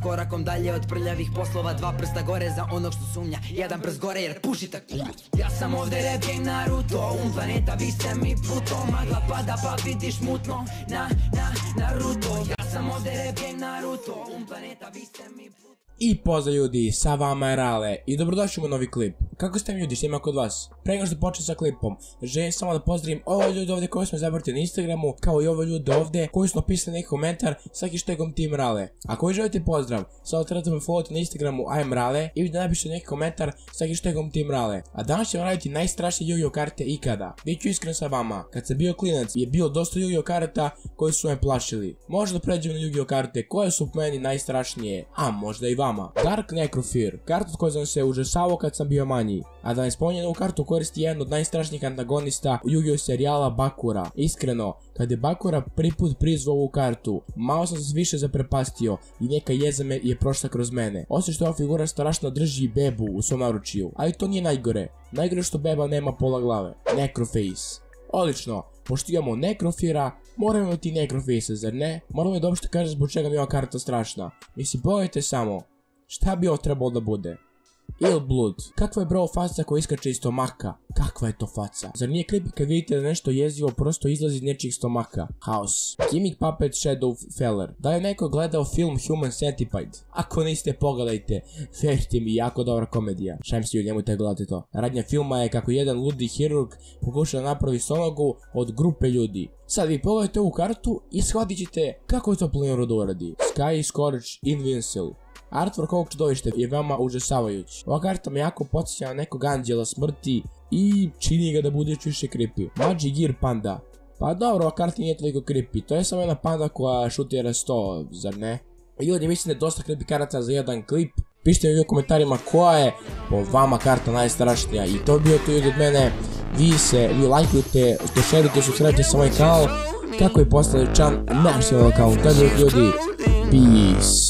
korakom dalje od prljavih poslova. Dva prsta gore za onog što sumnja, jedan prst gore jer puši tako. Ja sam ovdje rap game Naruto, planeta vi ste mi Pluto. Magla pada pa vidiš mutno, Naruto. Ja sam ovdje rap game Naruto, planeta vi ste mi Pluto. I pozdrav ljudi, sa vama je Rale i dobrodošli u novi klip. Kako ste mi ljudi, što ima kod vas? Pre nego što počnem sa klipom, želim samo da pozdravim ove ljudi ovdje koji smo zabrati na Instagramu, kao i ove ljudi ovdje koji su napisali neki komentar sa hashtagom Team Rale. Ako vi želite pozdrav, samo trebate me followati na Instagramu I'm Rale i da napišete neki komentar sa hashtagom Team Rale. A danas ćemo raditi najstrašnije Yu-Gi-Oh karte ikada. Biću iskren sa vama, kad sam bio klinac je bilo dosta Yu-Gi-Oh karata koji su me plašili. Možda pređemo na Yu-Gi-Oh karte koje su po meni najstrašnije, a možda i vama. Dark Necrofear, kartu od koje sam se užasavao kad sam bio manji. A da ne spominjem, ovu kartu koristi jedan od najstrašnijih antagonista u Yu-Gi-Oh serijala Bakura. Iskreno, kad je Bakura prvi put prizvao ovu kartu, malo sam se više zaprepastio i neka jeza me je prošla kroz mene. Osim što ova figura strašno drži bebu u svom naručiju, ali to nije najgore. Najgore što beba nema pola glave. Necroface. Odlično, pošto imamo Necrofeara, moramo imati Necroface, zar ne? Moramo je dobro što kaže zbog čega mi je ova karta strašna. Mislim, pogledajte samo. Šta bi ovo trebalo da bude? Ill Blood. Kakva je bro faca koja iskače iz stomaka? Kakva je to faca? Zar nije creepy kad vidite da nešto jezivo prosto izlazi iz nečijeg stomaka? House. Gimmick Puppet Shadow Feller. Da je neko gledao film Human Centipede? Ako niste, pogledajte. Verite mi, jako dobra komedija. Šajem se, nemojte gledati to. Radnja filma je kako jedan ludi hirurg pokuša da napravi stomagu od grupe ljudi. Sad vi pogledajte ovu kartu i shvatit ćete kako je to planirano da uradi. Sky Scorch Invincible. Artwork ovog čudovišta je veoma užasavajuć. Ova karta me jako podsjeća na nekog anđela smrti i čini ga da bude još više creepy. Magic Gear Panda. Pa dobro, ova karta nije toliko creepy, to je samo jedna panda koja šutira 100, zar ne? Ljudi, mislim da je dosta creepy karata za jedan klip. Pišite mi u komentarima koja je po vama karta najstrašnija i to bi bio to ljudi od mene. Vi lajkujte, šerujte, subscribe sa moj kanal, kako je postali član našeg kanala. Ljudi, peace.